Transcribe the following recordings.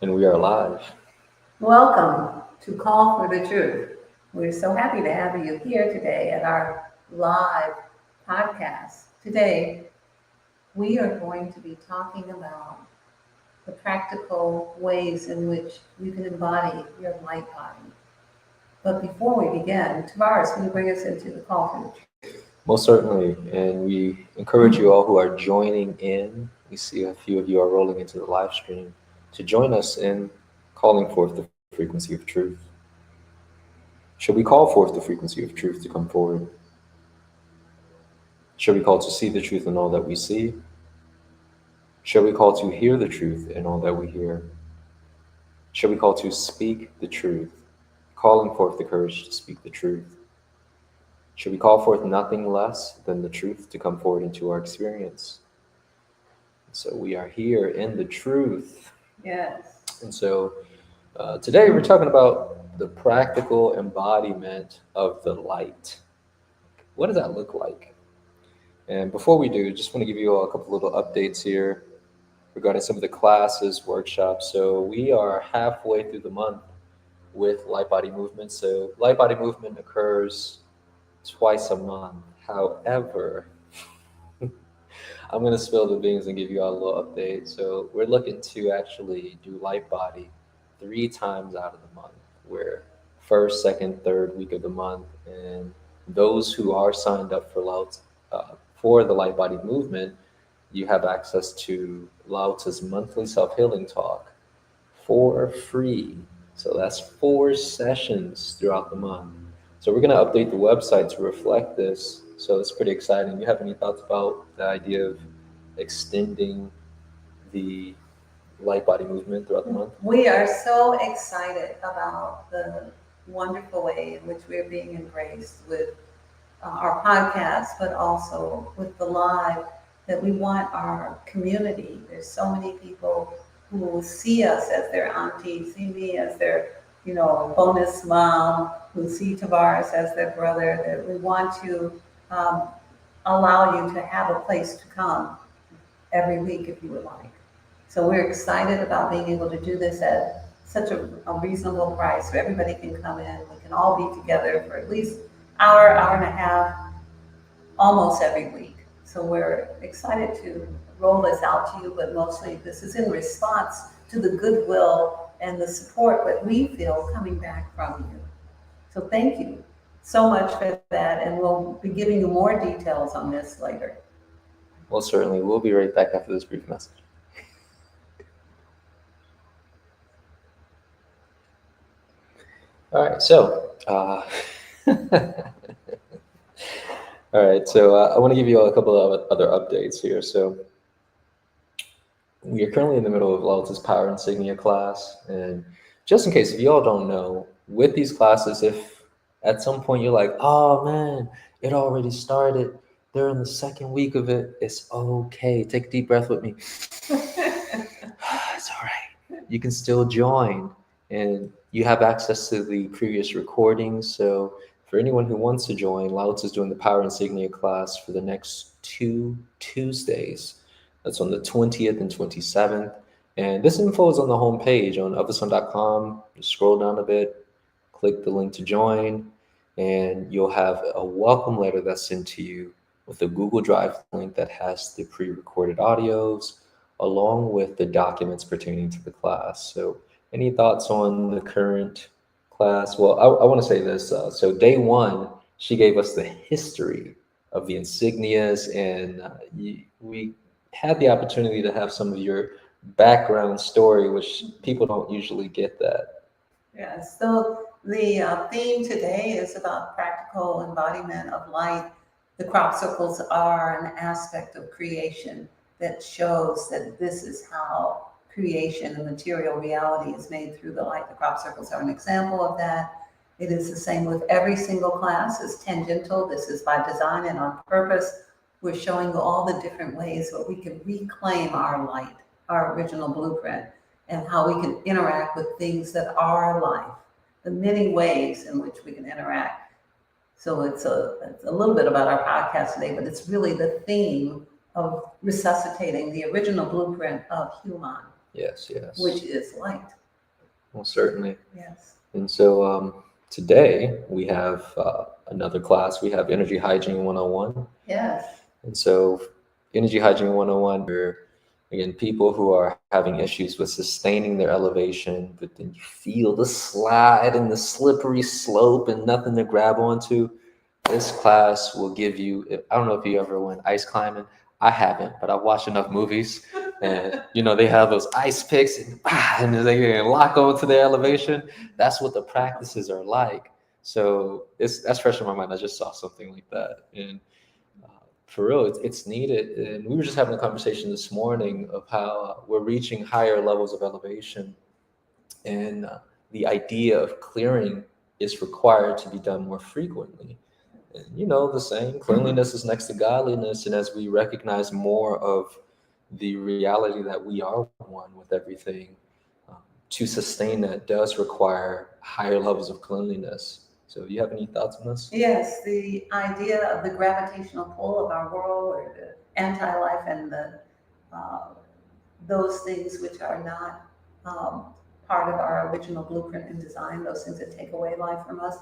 And we are live. Welcome to Call for the Truth. We're so happy to have you here today at our live podcast. Today, we are going to be talking about the practical ways in which you can embody your light body. But before we begin, Tavares, can you bring us into the Call for the Truth? Most certainly. And we encourage you all who are joining in. We see a few of you are rolling into the live stream to join us in calling forth the frequency of truth. Should we call forth the frequency of truth to come forward? Should we call to see the truth in all that we see? Should we call to hear the truth in all that we hear? Should we call to speak the truth, calling forth the courage to speak the truth? Should we call forth nothing less than the truth to come forward into our experience? So we are here in the truth. Yes. And so today we're talking about the practical embodiment of the light. What does that look like? And before we do, just want to give you all a couple little updates here regarding some of the classes, workshops. So we are halfway through the month with light body movement. So light body movement occurs twice a month. However, I'm going to spill the beans and give you all a little update. So we're looking to actually do light body 3 times out of the month. Where first, second, third week of the month, and those who are signed up for the light body movement, you have access to Lauta's monthly self healing talk for free. So that's 4 sessions throughout the month. So we're going to update the website to reflect this. So it's pretty exciting. You have any thoughts about the idea of extending the light body movement throughout the month? We are so excited about the wonderful way in which we're being embraced with our podcast, but also with the live, that we want our community. There's so many people who will see us as their auntie, see me as their, bonus mom, who see Tavares as their brother, that we want to um, allow you to have a place to come every week if you would like. So we're excited about being able to do this at such a reasonable price so everybody can come in. We can all be together for at least hour and a half, almost every week. So we're excited to roll this out to you, but mostly this is in response to the goodwill and the support that we feel coming back from you. So thank you so much for that, and we'll be giving you more details on this later. Well, certainly. We'll be right back after this brief message. All right, so all right, so I want to give you all a couple of other updates here. So we are currently in the middle of Lauta's Power Insignia class, and just in case if you all don't know, with these classes, if at some point you're like, "Oh man, it already started," they're in the second week of it. It's okay. Take a deep breath with me. It's all right. You can still join, and you have access to the previous recordings. So for anyone who wants to join, Lautz is doing the Power Insignia class for the next 2 Tuesdays. That's on the 20th and 27th. And this info is on the homepage on ofasun.com. Just scroll down a bit, click the link to join, and you'll have a welcome letter that's sent to you with a Google Drive link that has the pre-recorded audios along with the documents pertaining to the class. So any thoughts on the current class? Well, I want to say this. So day one, she gave us the history of the insignias, and we had the opportunity to have some of your background story, which people don't usually get that. Yes, so the theme today is about practical embodiment of light. The crop circles are an aspect of creation that shows that this is how creation and material reality is made through the light. The crop circles are an example of that. It is the same with every single class. It's tangential. This is by design and on purpose. We're showing you all the different ways that we can reclaim our light, our original blueprint, and how we can interact with things that are life, the many ways in which we can interact. So it's a little bit about our podcast today, but it's really the theme of resuscitating the original blueprint of human. Yes, yes. which is light. Well, certainly. Yes. And so today we have another class. We have Energy Hygiene 101. Yes. And so Energy Hygiene 101, we're, again, people who are having issues with sustaining their elevation, but then you feel the slide and the slippery slope and nothing to grab onto. This class will give you, I don't know if you ever went ice climbing. I haven't, but I've watched enough movies. And, they have those ice picks and they can lock onto their elevation. That's what the practices are like. So that's fresh in my mind. I just saw something like that. And for real, it's needed. And we were just having a conversation this morning of how we're reaching higher levels of elevation. And the idea of clearing is required to be done more frequently. And the saying, cleanliness is next to godliness. And as we recognize more of the reality that we are one with everything, um, to sustain that does require higher levels of cleanliness. So, do you have any thoughts on this? Yes, the idea of the gravitational pull of our world, or the anti-life, and uh, those things which are not part of our original blueprint and design, those things that take away life from us,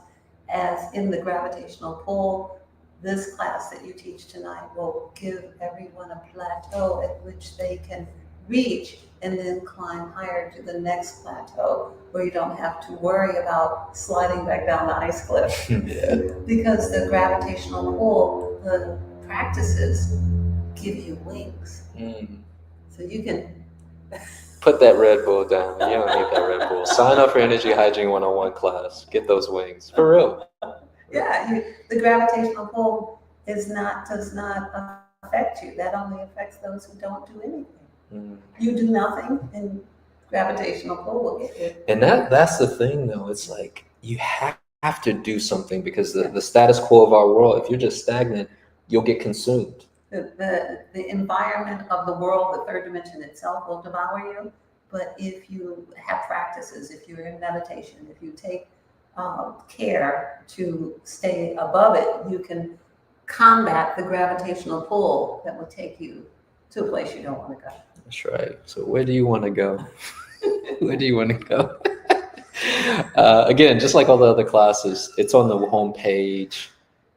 as in the gravitational pull. This class that you teach tonight will give everyone a plateau at which they can reach and then climb higher to the next plateau, where you don't have to worry about sliding back down the ice cliff. Yeah. Because the gravitational pull, the practices give you wings. So you can put that Red Bull down. You don't need that Red Bull. Sign up for Energy Hygiene 101 class. Get those wings. For real. Yeah, the gravitational pull does not affect you. That only affects those who don't do anything. You do nothing, and gravitational pull will get you. And that's the thing, though. It's like you have to do something, because the status quo of our world, if you're just stagnant, you'll get consumed. The environment of the world, the third dimension itself, will devour you. But if you have practices, if you're in meditation, if you take care to stay above it, you can combat the gravitational pull that will take you to a place you don't want to go. That's right. So where do you want to go? Where do you want to go? Again, just like all the other classes, it's on the homepage.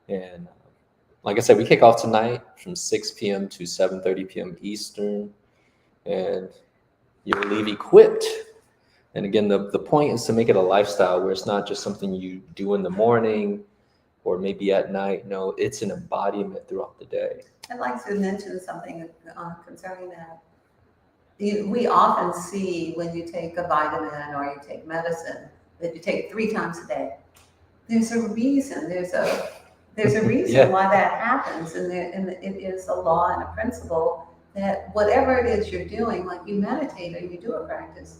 And like I said, we kick off tonight from 6 p.m. to 7:30 p.m. Eastern. And you'll leave equipped. And again, the point is to make it a lifestyle where it's not just something you do in the morning or maybe at night. No, it's an embodiment throughout the day. I'd like to mention something concerning that. We often see when you take a vitamin or you take medicine that you take 3 times a day. There's a reason. There's a reason why that happens, and it is a law and a principle that whatever it is you're doing, like you meditate or you do a practice,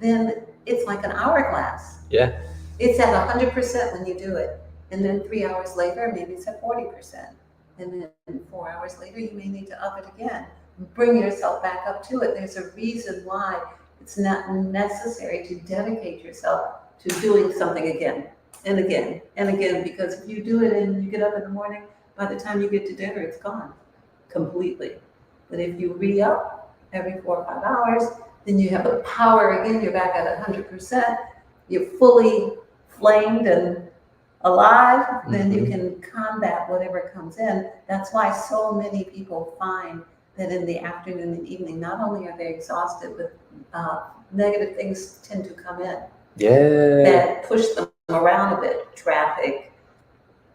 then it's like an hourglass. Yeah. It's at 100% when you do it, and then 3 hours later, maybe it's at 40%, and then 4 hours later, you may need to up it again. Bring yourself back up to it. There's a reason why it's not necessary to dedicate yourself to doing something again and again and again, because if you do it and you get up in the morning, by the time you get to dinner, it's gone completely. But if you re-up every 4 or 5 hours, then you have the power again. You're back at 100%. You're fully flamed and alive. Then you can combat whatever comes in. That's why so many people find that in the afternoon and evening, not only are they exhausted, but negative things tend to come in. Yeah. That push them around a bit. Traffic,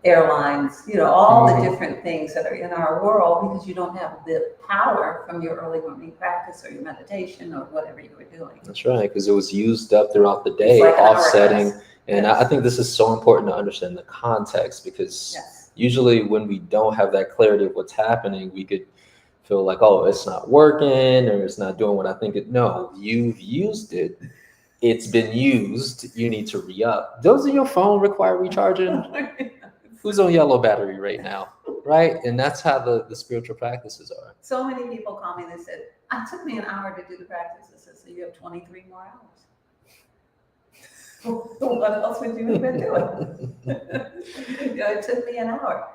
airlines, all the different things that are in our world, because you don't have the power from your early morning practice or your meditation or whatever you were doing. That's right, because it was used up throughout the day, like offsetting. And I think this is so important to understand the context, because usually when we don't have that clarity of what's happening, we could feel like, oh, it's not working or it's not doing what I think it. No, you've used it. It's been used. You need to re-up. Doesn't your phone require recharging? Who's on yellow battery right now? Right? And that's how the spiritual practices are. So many people call me and they said, it took me an hour to do the practice. I said, so you have 23 more hours. What else would you have been doing? It took me an hour.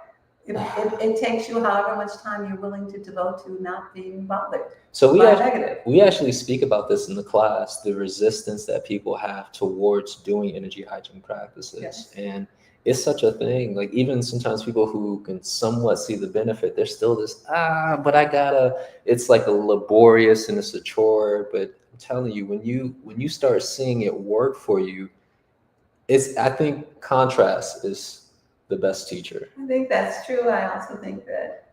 It takes you however much time you're willing to devote to not being bothered So by negative. we actually speak about this in the class, the resistance that people have towards doing energy hygiene practices. Yes. And it's such a thing. Like even sometimes people who can somewhat see the benefit, there's still this, but I gotta, it's like a laborious and it's a chore. But I'm telling you, when you start seeing it work for you, I think contrast is the best teacher. I think that's true. I also think that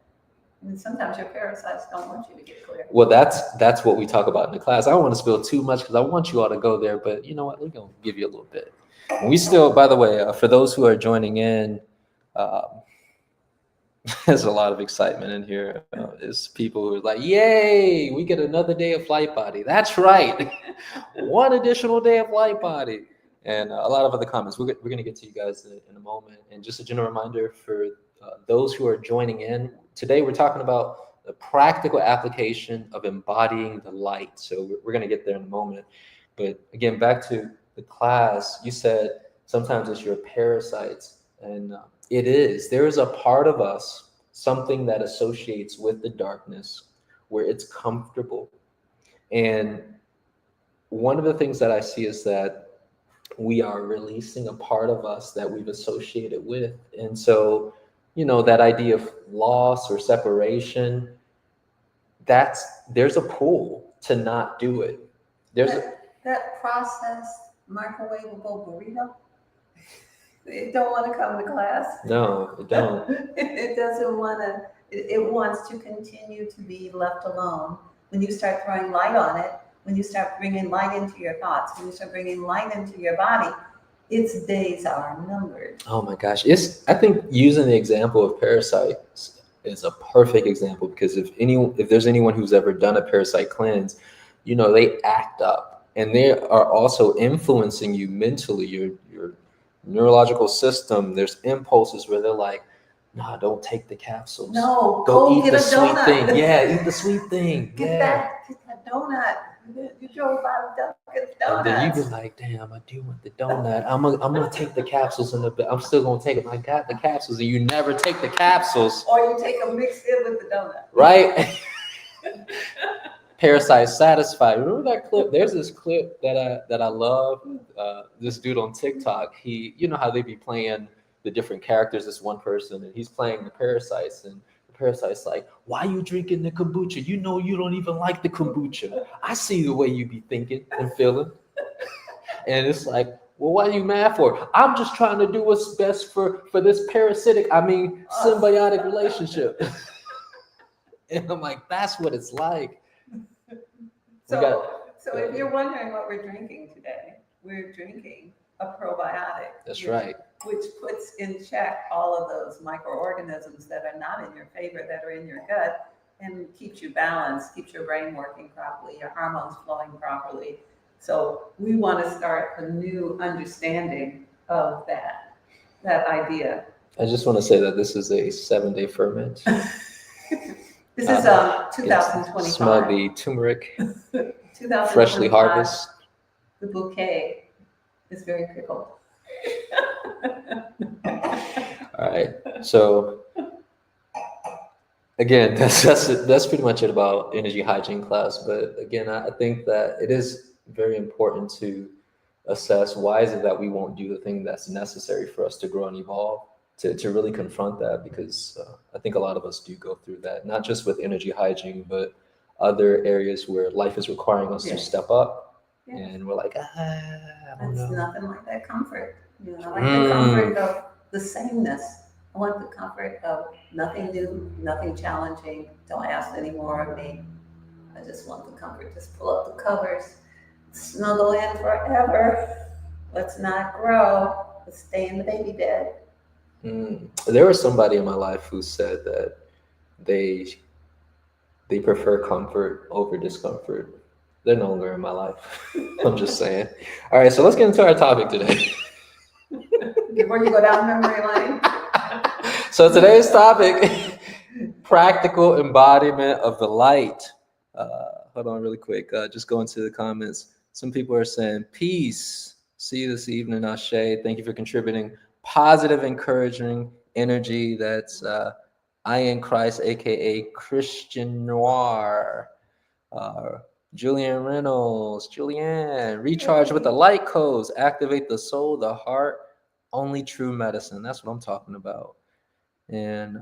sometimes your parasites don't want you to get clear. Well, that's what we talk about in the class. I don't want to spill too much because I want you all to go there, but you know what? We're gonna give you a little bit. And we still, by the way, for those who are joining in, um, there's a lot of excitement in here. There's people who are like, "Yay, we get another day of Light Body." That's right, one additional day of Light Body, and a lot of other comments. We're gonna get to you guys in a moment. And just a general reminder for those who are joining in today, we're talking about the practical application of embodying the light. So we're gonna get there in a moment. But again, back to the class, you said sometimes it's your parasites, and it is. There is a part of us, something that associates with the darkness, where it's comfortable. And one of the things that I see is that we are releasing a part of us that we've associated with. And so, you know, that idea of loss or separation, there's a pull to not do it. That processed microwavable burrito, it don't want to come to class. No, it don't. It doesn't want to. It wants to continue to be left alone. When you start throwing light on it, when you start bringing light into your thoughts, when you start bringing light into your body, its days are numbered. Oh my gosh. I think using the example of parasites is a perfect example, because if there's anyone who's ever done a parasite cleanse, you know, they act up and they are also influencing you mentally, your neurological system. There's impulses where they're like, nah, don't take the capsules. No, Go eat get the a sweet donut. thing. Yeah, eat the sweet thing. Get that donut. You drove by Dunkin' And then you Donuts. be like, damn, I do want the donut. I'm gonna take the capsules in a bit. I'm still gonna take them. I got the capsules, and you never take the capsules. Or you take them mixed in with the donut. Right? Parasite satisfied. Remember that clip? There's this clip that I love. This dude on TikTok. You know how they be playing the different characters. This one person, and he's playing the parasites, and the parasite's like, "Why you drinking the kombucha? You know you don't even like the kombucha. I see the way you be thinking and feeling." And it's like, well, what are you mad for? I'm just trying to do what's best for this symbiotic relationship. And I'm like, that's what it's like. So if you're wondering what we're drinking today, we're drinking a probiotic. That's right. Which puts in check all of those microorganisms that are not in your favor, that are in your gut, and keeps you balanced, keeps your brain working properly, your hormones flowing properly. So we want to start a new understanding of that idea. I just want to say that this is a 7-day ferment. This is 2025. Smell the turmeric, freshly harvested. The bouquet is very pickled. All right. So again, that's pretty much it about energy hygiene class. But again, I think that it is very important to assess why is it that we won't do the thing that's necessary for us to grow and evolve. To really confront that, because I think a lot of us do go through that, not just with energy hygiene, but other areas where life is requiring us to step up, and we're like, I don't know. It's nothing like that comfort. You know, I like the comfort of the sameness. I want the comfort of nothing new, nothing challenging. Don't ask any more of me. I just want the comfort. Just pull up the covers, snuggle in forever. Let's not grow. Let's stay in the baby bed. There was somebody in my life who said that they prefer comfort over discomfort. They're no longer in my life. I'm just saying. All right, so let's get into our topic today. Before you go down memory lane. So today's topic, practical embodiment of the light. Hold on really quick. Just go into the comments. Some people are saying, peace. See you this evening, Ashe. Thank you for contributing. Positive, encouraging energy. That's I in Christ, aka Christian Noir. Uh, Julian Reynolds, Julianne, recharge with the Hey. light codes, activate the soul, the heart, only true medicine. That's what I'm talking about. And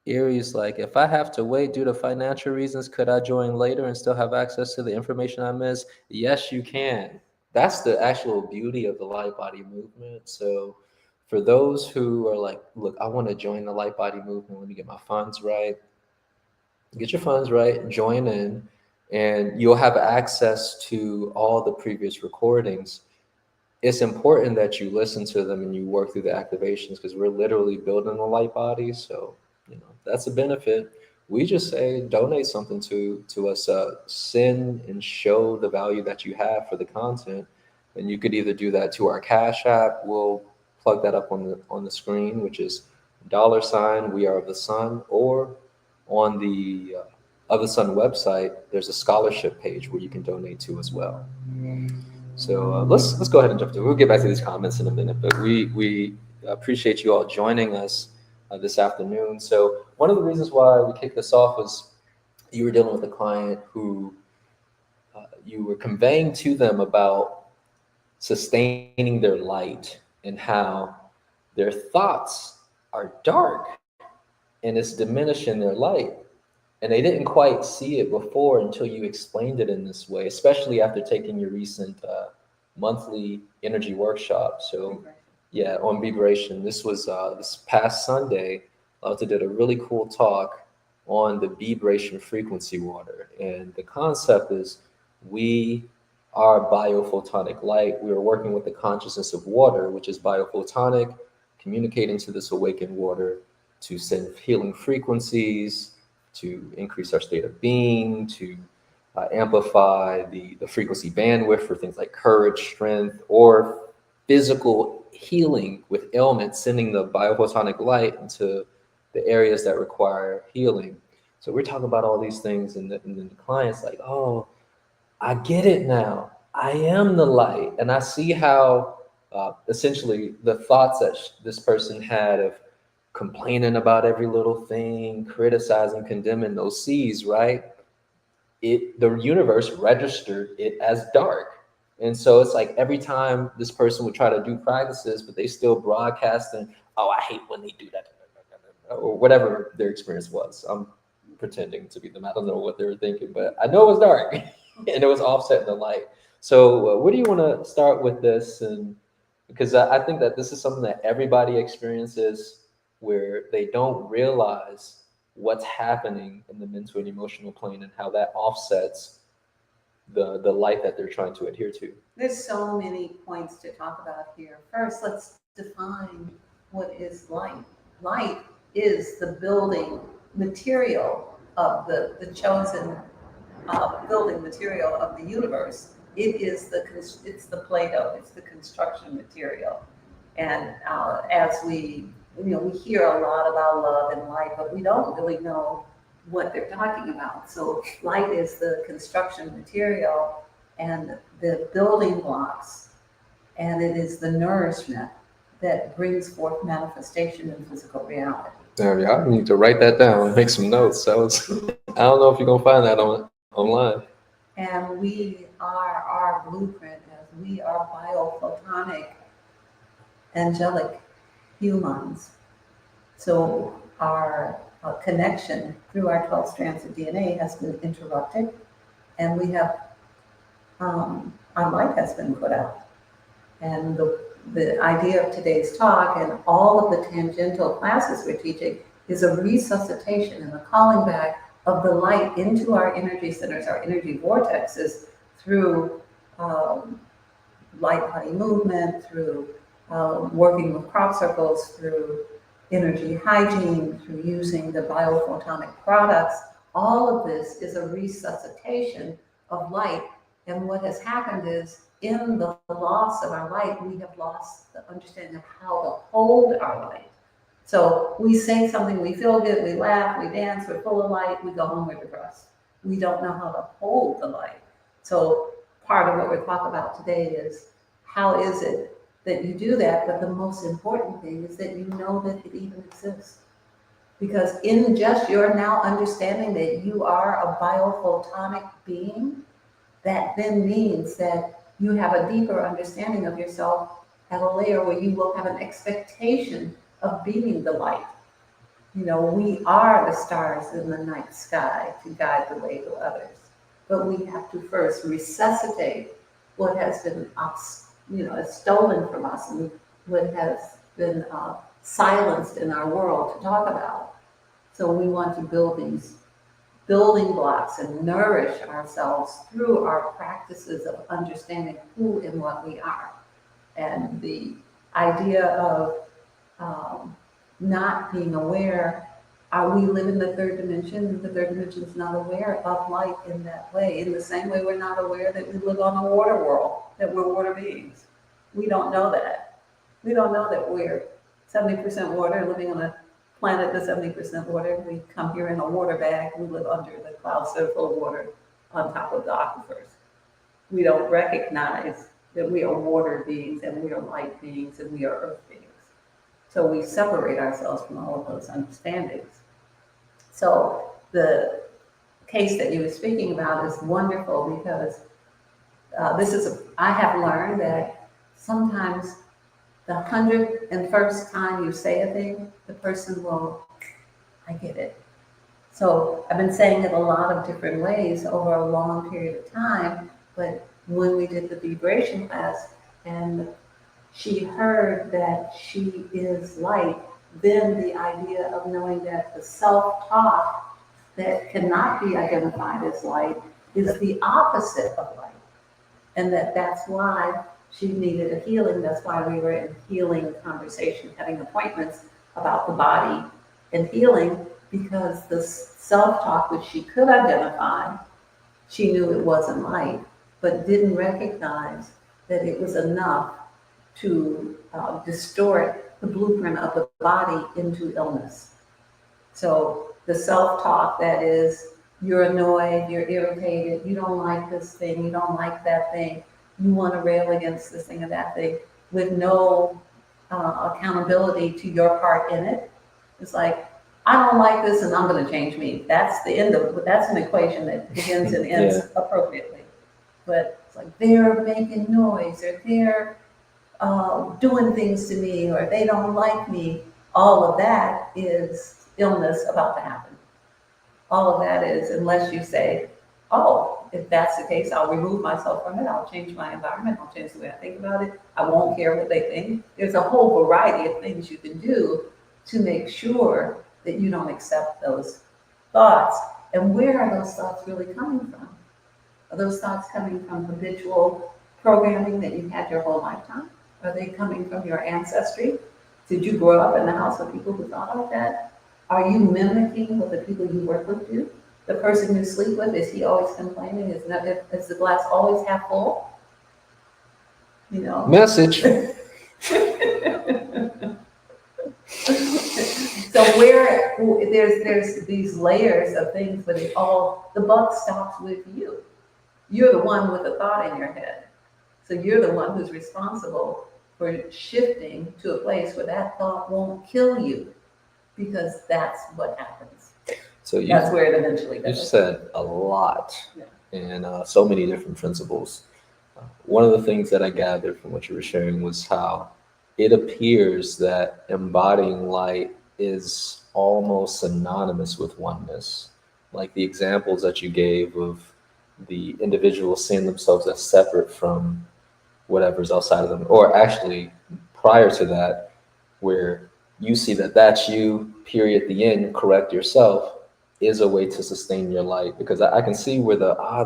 Erie's like, if I have to wait due to financial reasons, could I join later and still have access to the information I missed? Yes, you can. That's the actual beauty of the light body movement. So, for those who are like, look, I want to join the light body movement, let me get my funds right. Get your funds right, join in, and you'll have access to all the previous recordings. It's important that you listen to them and you work through the activations because we're literally building a light body. So, that's a benefit. We just say donate something to us, send and show the value that you have for the content, and you could either do that to our Cash App. We'll plug that up on the screen, which is $ We Are of the Sun, or on the of the Sun website, there's a scholarship page where you can donate to as well. So let's go ahead and jump to. We'll get back to these comments in a minute, but we appreciate you all joining us this afternoon. So one of the reasons why we kicked this off was you were dealing with a client who you were conveying to them about sustaining their light and how their thoughts are dark and it's diminishing their light. And they didn't quite see it before until you explained it in this way, especially after taking your recent monthly energy workshop. So, yeah, on vibration. This was this past Sunday. Lauta did a really cool talk on the vibration frequency water. And the concept is we are biophotonic light. We are working with the consciousness of water, which is biophotonic, communicating to this awakened water to send healing frequencies, to increase our state of being, to amplify the frequency bandwidth for things like courage, strength, or physical healing with ailments, sending the biophotonic light into the areas that require healing. So we're talking about all these things, and then the client's like, oh, I get it now. I am the light. And I see how essentially the thoughts that this person had of complaining about every little thing, criticizing, condemning those C's, right? The universe registered it as dark. And so it's like every time this person would try to do practices, but they still broadcasting, oh, I hate when they do that, or whatever their experience was. I'm pretending to be them. I don't know what they were thinking, but I know it was dark and it was offset in the light. So, where do you want to start with this? And because I think that this is something that everybody experiences where they don't realize what's happening in the mental and emotional plane and how that offsets the light that they're trying to adhere to. There's so many points to talk about here. First, let's define what is light. Light is the building material of the chosen building material of the universe. It's the Play-Doh, it's the construction material. And as we hear a lot about love and light, but we don't really know what they're talking about. So light is the construction material and the building blocks, and it is the nourishment that brings forth manifestation in physical reality. There we are. I need to write that down and make some notes. I don't know if you're gonna find that online. And we are our blueprint as we are biophotonic, angelic humans. So our connection through our 12 strands of DNA has been interrupted, and we have our light has been put out. And the idea of today's talk and all of the tangential classes we're teaching is a resuscitation and a calling back of the light into our energy centers, our energy vortexes, through light body movement, through working with crop circles, through energy hygiene, through using the biophotonic products. All of this is a resuscitation of light. And what has happened is, in the loss of our light, we have lost the understanding of how to hold our light. So we say something, we feel good, we laugh, we dance, we're full of light, we go home, we're depressed. We don't know how to hold the light. So part of what we're talking about today is, how is it that you do that, but the most important thing is that you know that it even exists. Because in just your now understanding that you are a biophotonic being, that then means that you have a deeper understanding of yourself at a layer where you will have an expectation of being the light. You know, we are the stars in the night sky to guide the way to others. But we have to first resuscitate what has been, stolen from us and what has been silenced in our world to talk about. So we want to build these building blocks and nourish ourselves through our practices of understanding who and what we are. And the idea of not being aware, we live in the third dimension, and the third dimension is not aware of light in that way. In the same way, we're not aware that we live on a water world, that we're water beings. We don't know that. We don't know that we're 70% water living on a planet that's 70% water. We come here in a water bag. We live under the clouds that are full of water on top of the aquifers. We don't recognize that we are water beings and we are light beings and we are earth beings. So we separate ourselves from all of those understandings. So the case that you were speaking about is wonderful because I have learned that sometimes the 101st time you say a thing, the person will, I get it. So I've been saying it a lot of different ways over a long period of time, but when we did the vibration class and she heard that she is light, then the idea of knowing that the self-talk that cannot be identified as light is the opposite of light. And that's why she needed a healing. That's why we were in healing conversation, having appointments about the body and healing, because the self-talk which she could identify, she knew it wasn't light, but didn't recognize that it was enough to distort the blueprint of the body into illness. So the self-talk that is, you're annoyed, you're irritated, you don't like this thing, you don't like that thing, you want to rail against this thing or that thing with no accountability to your part in it. It's like, I don't like this and I'm going to change me. That's an equation that begins and ends appropriately. But it's like, they're making noise or they're doing things to me or they don't like me. All of that is illness about to happen. All of that is, unless you say, oh, if that's the case, I'll remove myself from it. I'll change my environment. I'll change the way I think about it. I won't care what they think. There's a whole variety of things you can do to make sure that you don't accept those thoughts. And where are those thoughts really coming from? Are those thoughts coming from habitual programming that you've had your whole lifetime? Are they coming from your ancestry? Did you grow up in the house with people who thought like that? Are you mimicking what the people you work with do? The person you sleep with, is he always complaining? Is the glass always half full? You know? Message. So there's these layers of things, but the buck stops with you. You're the one with the thought in your head. So you're the one who's responsible for shifting to a place where that thought won't kill you, because that's what happens. So that's where it eventually goes. You said a lot and so many different principles. One of the things that I gathered from what you were sharing was how it appears that embodying light is almost synonymous with oneness. Like the examples that you gave of the individual seeing themselves as separate from whatever's outside of them, or actually prior to that, where you see that that's you, period, the end, correct yourself, is a way to sustain your light. Because I can see where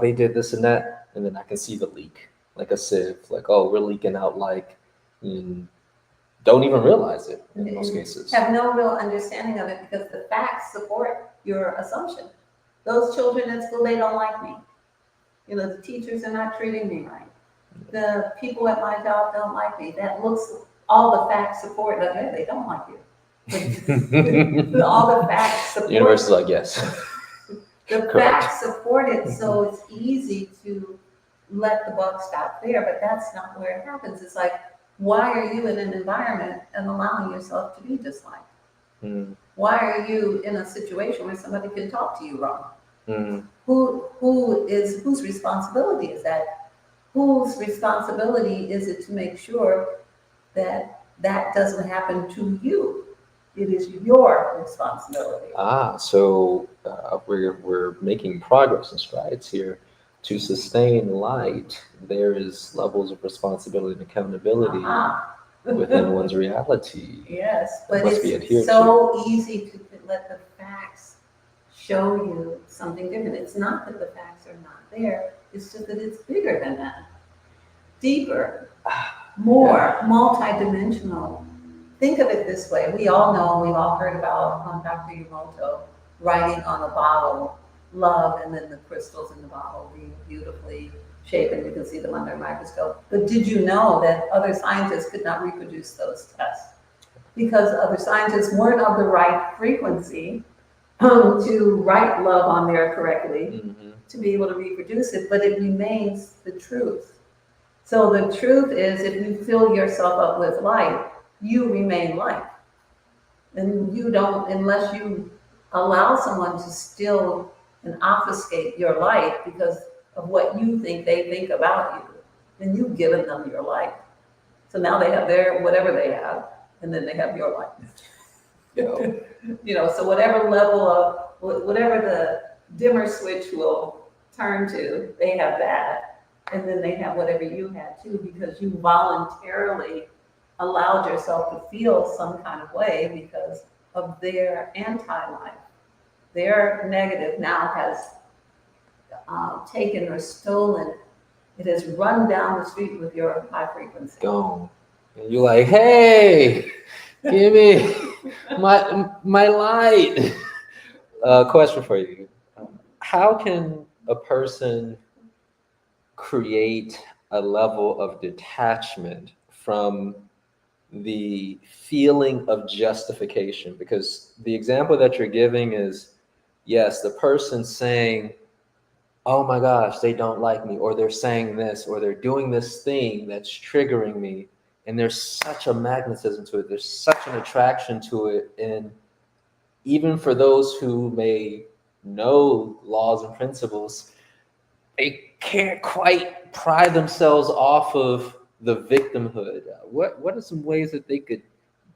they did this and that, and then I can see the leak, like a sieve, like, oh, we're leaking out like, don't even realize it in most cases. Have no real understanding of it because the facts support your assumption. Those children in school, they don't like me. The teachers are not treating me right. The people at my job don't like me. All the facts support that they don't like you. All the facts support. The universe is like, yes. The facts support it, so it's easy to let the buck stop there, but that's not where it happens. It's like, Why are you in an environment and allowing yourself to be disliked? Mm, Why are you in a situation where somebody can talk to you wrong? mm. Whose responsibility is that? Whose responsibility is it to make sure that that doesn't happen to you? It is your responsibility. So we're making progress and strides here. To sustain light, there is levels of responsibility and accountability Aha. within one's reality Yes, that but must be it's adhered to. so easy to let the facts show you something different. It's not that the facts are not there, it's just that it's bigger than that, deeper, more multidimensional. Think of it this way. We all know, we've all heard about Dr. Emoto writing on a bottle, love, and then the crystals in the bottle being beautifully shapen. You can see them under a microscope. But did you know that other scientists could not reproduce those tests? Because other scientists weren't of the right frequency to write love on there correctly, Hmm. to be able to reproduce it, but it remains the truth. So the truth is, if you fill yourself up with light, you remain light. And you don't, unless you allow someone to steal and obfuscate your light because of what you think they think about you, then you've given them your light. So now they have their, whatever they have, and then they have your light. Yeah. So whatever level of, whatever the dimmer switch will turn to, they have that. And then they have whatever you had too, because you voluntarily allowed yourself to feel some kind of way because of their anti-life. Their negative now has taken or stolen. It has run down the street with your high frequency. Gone. And you're like, hey, give me my light. Question for you. How can a person create a level of detachment from the feeling of justification? Because the example that you're giving is, yes, the person saying, oh my gosh, they don't like me, or they're saying this, or they're doing this thing that's triggering me. And there's such a magnetism to it, there's such an attraction to it. And even for those who may know laws and principles, they can't quite pry themselves off of the victimhood. What are some ways that they could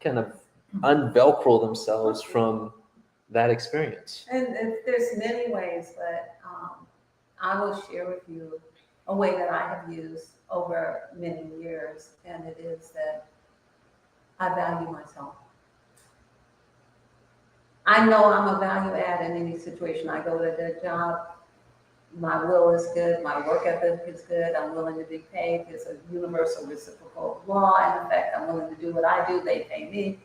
kind of unvelcro themselves from that experience? And there's many ways, but I will share with you a way that I have used over many years, and it is that I value myself. I know I'm a value add in any situation. I go to the job, my will is good, my work ethic is good, I'm willing to be paid. There's a universal reciprocal law in effect. I'm willing to do what I do, they pay me.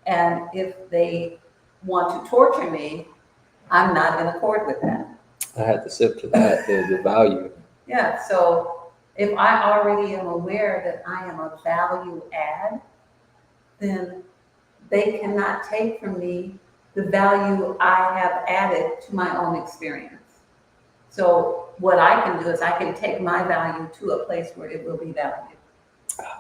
And if they want to torture me, I'm not in accord with that. I had to sip to that, the value. Yeah, so if I already am aware that I am a value add, then they cannot take from me the value I have added to my own experience. So what I can do is I can take my value to a place where it will be valued.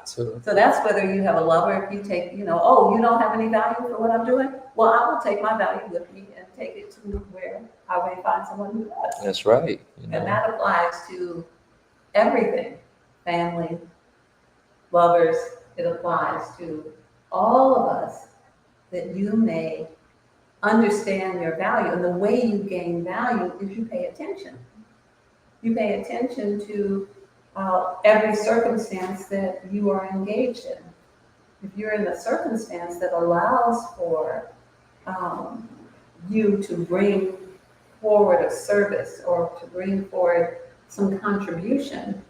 So So that's whether you have a lover, if you take, oh, you don't have any value for what I'm doing? Well, I will take my value with me and take it to where I may find someone who does. that's right. And that applies to everything, family, lovers. It applies to all of us, that you may understand your value. And the way you gain value is you pay attention. You pay attention to every circumstance that you are engaged in. If you're in a circumstance that allows for um, you to bring forward a service or to bring forward some contribution,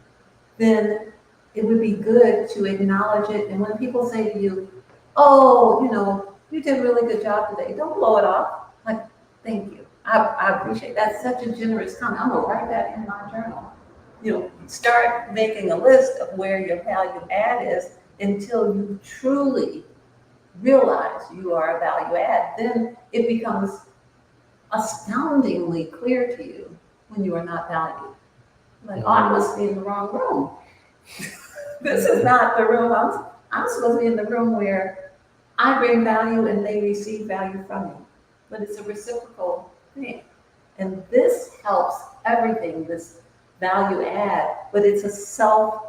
then it would be good to acknowledge it. And when people say to you, oh, you did a really good job today, don't blow it off. Like, thank you. I appreciate that. That's such a generous comment. I'm going to write that in my journal. Start making a list of where your value add is until you truly realize you are a value add. Then it becomes astoundingly clear to you when you are not valued. Like, oh, I must be in the wrong room. This is not the room. I'm supposed to be in the room where I bring value and they receive value from me. But it's a reciprocal thing. And this helps everything, this value add, but it's a self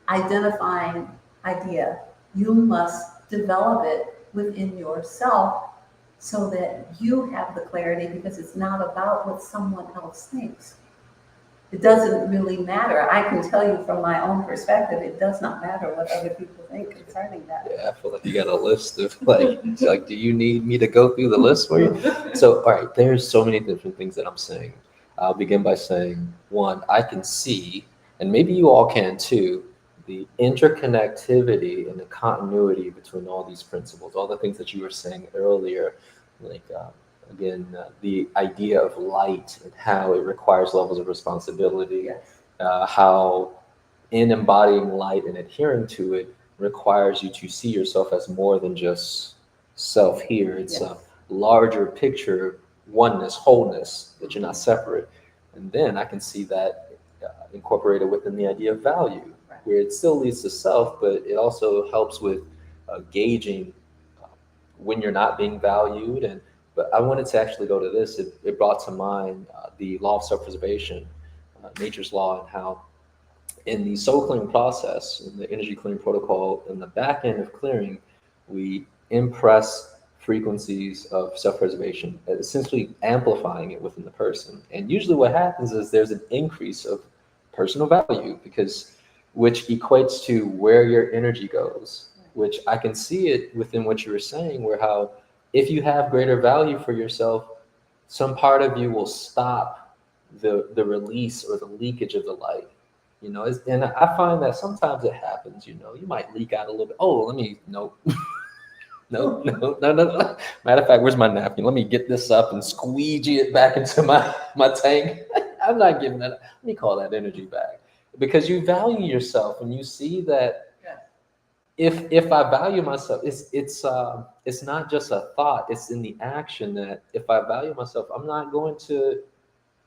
identifying idea. You must develop it within yourself so that you have the clarity because it's not about what someone else thinks. It doesn't really matter. I can tell you from my own perspective, it does not matter what other people think concerning that. Yeah, I feel like you got a list of like, it's like, do you need me to go through the list for you? So, all right, there's so many different things that I'm saying. I'll begin by saying, one, I can see, and maybe you all can too, the interconnectivity and the continuity between all these principles, all the things that you were saying earlier, like, again, the idea of light and how it requires levels of responsibility, Yes. how in embodying light and adhering to it requires you to see yourself as more than just self here. It's a Yes. larger picture, oneness, wholeness, that you're not separate. And then I can see that incorporated within the idea of value, Right. where it still leads to self, but it also helps with gauging uh, when you're not being valued. And but I wanted to actually go to this. It brought to mind the law of self-preservation, nature's law, and how in the soul clearing process, in the energy clearing protocol, in the back end of clearing, we impress frequencies of self-preservation, essentially amplifying it within the person. And usually what happens is there's an increase of personal value because which equates to where your energy goes, which I can see it within what you were saying, where how if you have greater value for yourself, some part of you will stop the release or the leakage of the light, and I find that sometimes it happens. You might leak out a little bit. Oh, let me no. No, no, no, no, no. Matter of fact, where's my napkin? Let me get this up and squeegee it back into my tank. I'm not giving that. Let me call that energy back because you value yourself and you see that Yes. if I value myself, it's not just a thought. It's in the action that if I value myself, I'm not going to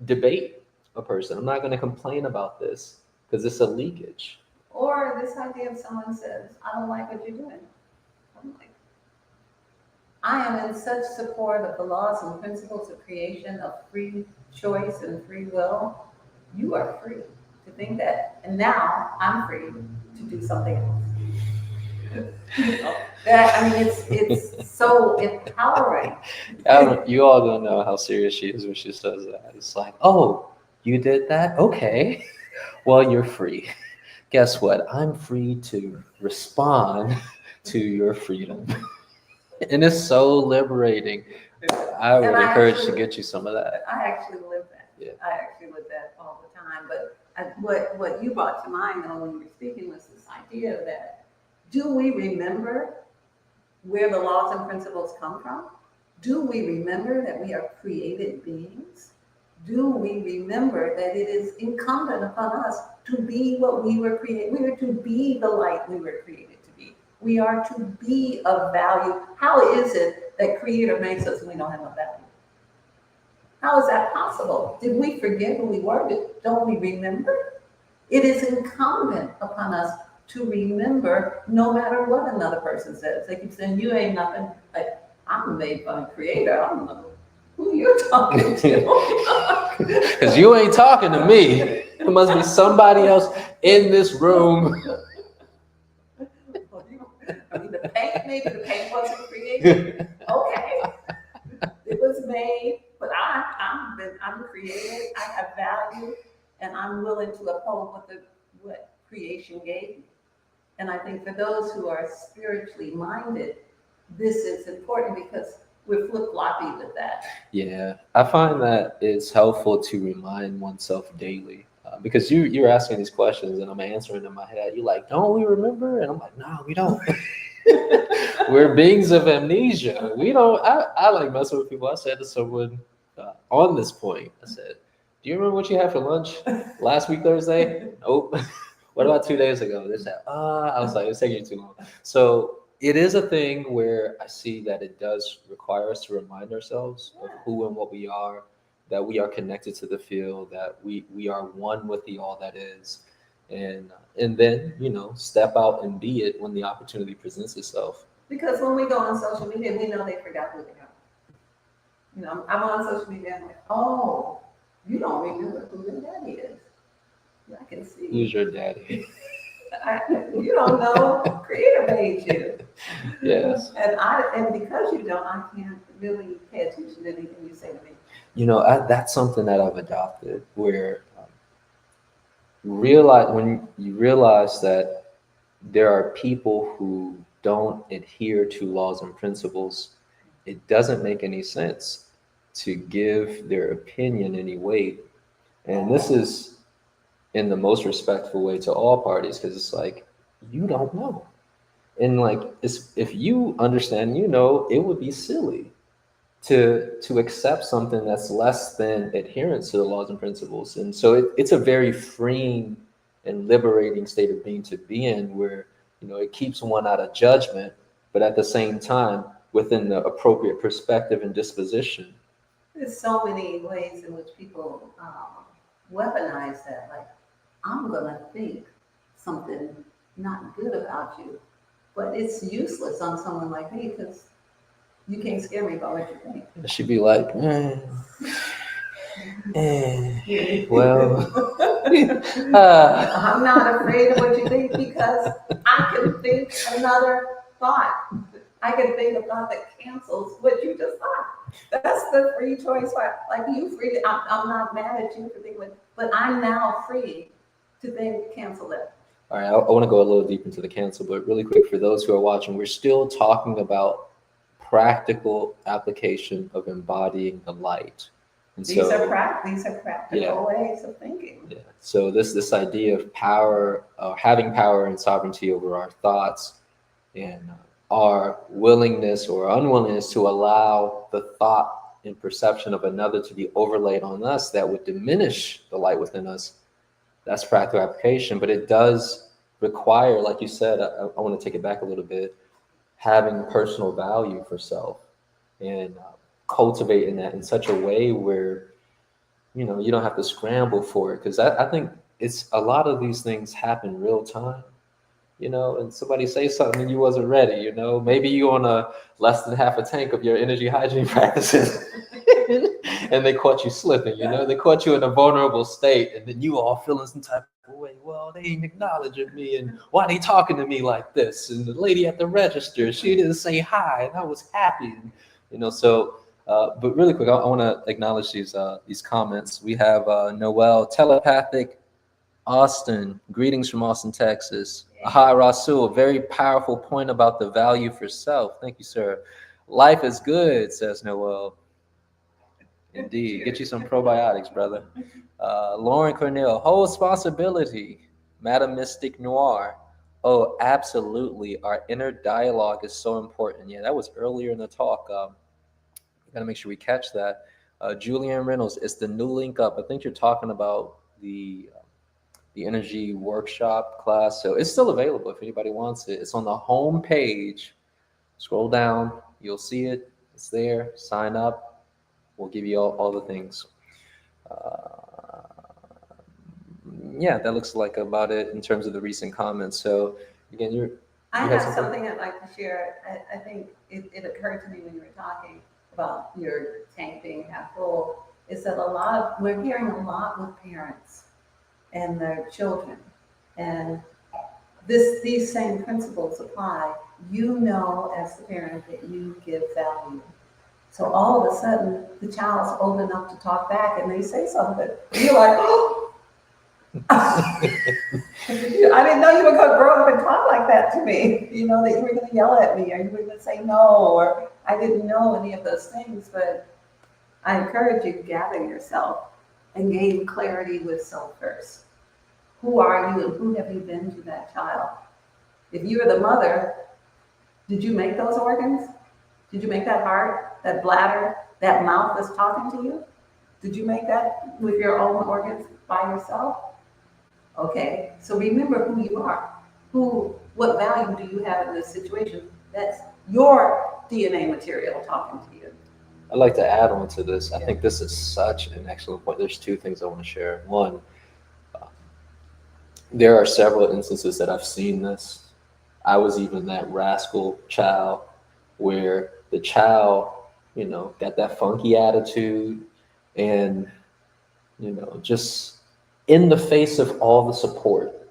debate a person. I'm not going to complain about this because it's a leakage. Or this idea of someone says, I don't like what you're doing. I'm like, I am in such support of the laws and principles of creation, of free choice and free will. You are free to think that. And now I'm free to do something else. I mean, it's so empowering. You all don't know how serious she is when she says that. It's like, oh, you did that? Okay. Well, you're free. Guess what? I'm free to respond to your freedom. And it's so liberating. I And would I encourage to actually, get you some of that. I actually live that. Yeah. I actually live that all the time. But what you brought to mind though when you were speaking was this idea that do we remember where the laws and principles come from? Do we remember that we are created beings? Do we remember that it is incumbent upon us to be what we were created? We are to be the light we were created to be. We are to be of value. How is it that Creator makes us and we don't have no value? How is that possible? Did we forget who we were? Don't we remember? It is incumbent upon us to remember no matter what another person says. They keep saying, you ain't nothing. Like, I'm made by a creator. I don't know who you're talking to. Because you ain't talking to me. It must be somebody else in this room. I mean, maybe the paint wasn't created. Okay. It was made, but I'm created. I have value, and I'm willing to uphold what creation gave me. And I think for those who are spiritually minded, this is important because we're flip-floppy with that. Yeah, I find that it's helpful to remind oneself daily because you're asking these questions and I'm answering in my head. You're like, don't we remember? And I'm like, no, we don't. We're beings of amnesia. We don't. I like messing with people. I said to someone on this point, I said, do you remember what you had for lunch last week Thursday? Nope. What about 2 days ago? They said, I was like, it's taking you too long. So it is a thing where I see that it does require us to remind ourselves of who and what we are, that we are connected to the field, that we are one with the all that is. And then, step out and be it when the opportunity presents itself. Because when we go on social media, we know they forgot who they are. I'm on social media and I'm like, oh, you don't remember who your daddy is. I can see. Who's your daddy? You don't know. Creator made you. Yes. And because you don't, I can't really pay attention to anything you say to me. That's something that I've adopted, where when you realize that there are people who don't adhere to laws and principles, it doesn't make any sense to give their opinion any weight. And this is in the most respectful way to all parties, because it's like, you don't know. And like, if you understand, it would be silly to accept something that's less than adherence to the laws and principles. And so it's a very freeing and liberating state of being to be in, where it keeps one out of judgment, but at the same time within the appropriate perspective and disposition. There's so many ways in which people weaponize that. Like, I'm gonna think something not good about you, but it's useless on someone like me because you can't scare me by what you think. She'd be like, well, I'm not afraid of what you think because I can think another thought. I can think a thought that cancels what you just thought. That's the free choice. Like you free. I'm not mad at you for thinking, but I'm now free to think cancel it. All right, I want to go a little deep into the cancel, but really quick for those who are watching, we're still talking about practical application of embodying the light. And these are practical ways of thinking. Yeah. So this idea of power, having power and sovereignty over our thoughts, and our willingness or unwillingness to allow the thought and perception of another to be overlaid on us that would diminish the light within us. That's practical application, but it does require, like you said, I want to take it back a little bit, having personal value for self, and cultivating that in such a way where you don't have to scramble for it. Because I think it's a lot of these things happen real time, and somebody say something and you wasn't ready. Maybe you on a less than half a tank of your energy hygiene practices and they caught you slipping. They caught you in a vulnerable state, and then you all feeling some type of way. Well, they ain't acknowledging me, and why they talking to me like this? And the lady at the register, she didn't say hi, and I was happy. But really quick, I want to acknowledge these comments. We have Noel, telepathic Austin, greetings from Austin, Texas. Aha, Rasul, a very powerful point about the value for self. Thank you, sir. Life is good, says Noel. Indeed. Get you some probiotics, brother. Lauren Cornell, whole responsibility. Madam Mystic Noir. Oh, absolutely. Our inner dialogue is so important. Yeah, that was earlier in the talk. We got to make sure we catch that. Julianne Reynolds, it's the new link up. I think you're talking about the energy workshop class. So it's still available if anybody wants it. It's on the home page. Scroll down, you'll see it. It's there. Sign up. We'll give you all the things. Yeah, that looks like about it in terms of the recent comments. So again, I have something I'd like to share. I think it occurred to me when you were talking about your tank being half full, is that we're hearing a lot with parents and their children. And these same principles apply. As the parent, that you give value. So all of a sudden, the child's old enough to talk back, and they say something. And you're like, oh! I didn't know you were going to grow up and talk like that to me. That you were going to yell at me, or you were going to say no, or I didn't know any of those things. But I encourage you to gather yourself and gain clarity with self first. Who are you, and who have you been to that child? If you were the mother, did you make those organs? Did you make that heart, that bladder, that mouth that's talking to you? Did you make that with your own organs by yourself? Okay, so remember who you are. What value do you have in this situation? That's your DNA material talking to you. I'd like to add on to this. I think this is such an excellent point. There's two things I want to share. One, There are several instances that I've seen this. I was even that rascal child where the child, got that funky attitude and, just in the face of all the support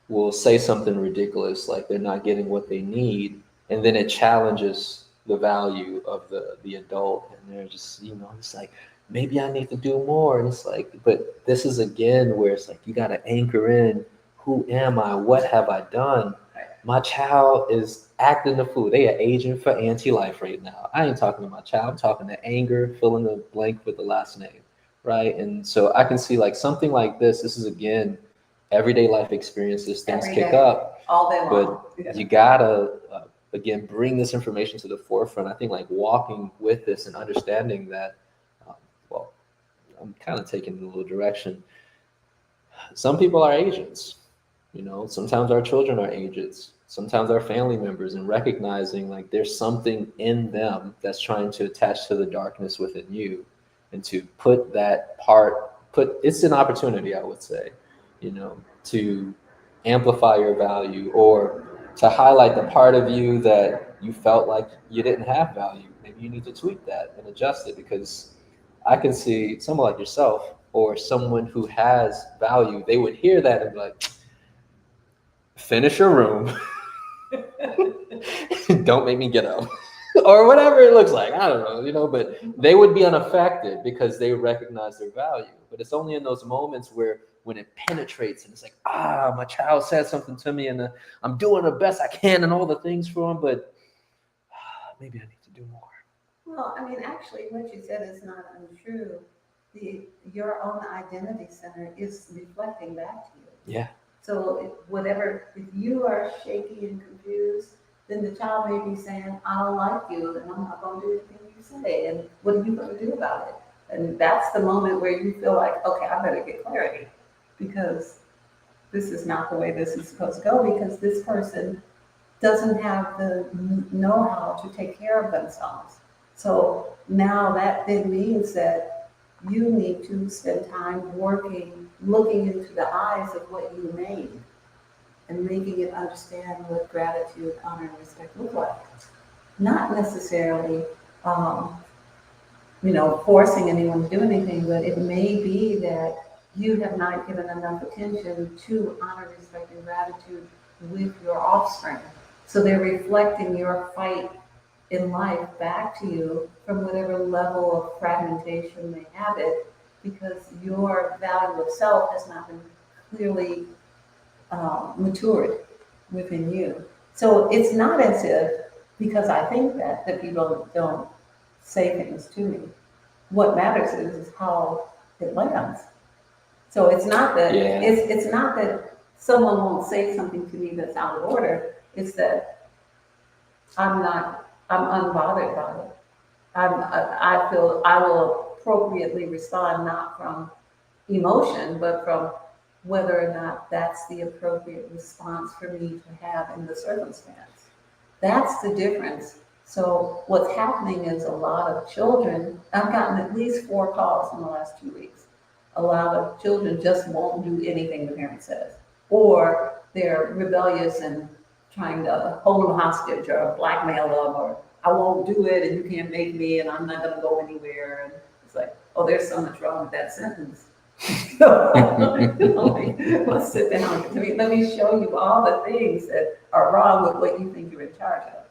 will say something ridiculous like they're not getting what they need, and then it challenges the value of the adult, and they're just it's like maybe I need to do more, and it's like, but this is again where it's like you got to anchor in, who am I, what have I done? My child is acting the fool. They are aging for anti-life right now. I ain't talking to my child, I'm talking to anger, fill in the blank with the last name, right? And so I can see like something like this is again everyday life experiences, things Every kick day, up, all day but long. Yeah. you gotta again bring this information to the forefront. I think like walking with this and understanding that, um, well, I'm kind of taking it a little direction. Some people are agents, sometimes our children are agents, sometimes our family members, and recognizing like there's something in them that's trying to attach to the darkness within you, and to put that put it's an opportunity, I would say, to amplify your value, or to highlight the part of you that you felt like you didn't have value. Maybe you need to tweak that and adjust it, because I can see someone like yourself or someone who has value, they would hear that and be like, finish your room. Don't make me get up. Or whatever it looks like. I don't know, but they would be unaffected because they recognize their value. But it's only in those moments where when it penetrates and it's like, my child said something to me, and I'm doing the best I can and all the things for him, but maybe I need to do more. Well, I mean, actually, what you said is not untrue. Your own identity center is reflecting back to you. Yeah. So if you are shaky and confused, then the child may be saying, I don't like you, and I'm not going to do anything you say. And what are you going to do about it? And that's the moment where you feel like, okay, I better get clarity, because this is not the way this is supposed to go, because this person doesn't have the know-how to take care of themselves. So now that then means that you need to spend time working, looking into the eyes of what you made, and making it understand what gratitude, honor, and respect look like. Not necessarily, um, forcing anyone to do anything, but it may be that you have not given enough attention to honor, respect, and gratitude with your offspring. So they're reflecting your fight in life back to you from whatever level of fragmentation they have it, because your value of self has not been clearly matured within you. So it's not as if, because I think that people don't say things to me. What matters is how it lands. So it's not that Yeah. it's not that someone won't say something to me that's out of order. It's that I'm unbothered by it. I feel I will appropriately respond, not from emotion, but from whether or not that's the appropriate response for me to have in the circumstance. That's the difference. So what's happening is a lot of children, I've gotten at least 4 calls in the last 2 weeks. A lot of children just won't do anything the parent says, or they're rebellious and trying to hold them hostage or blackmail them, or I won't do it and you can't make me and I'm not going to go anywhere. And it's like, oh, there's so much wrong with that sentence. Let's sit down. Let me show you all the things that are wrong with what you think you're in charge of.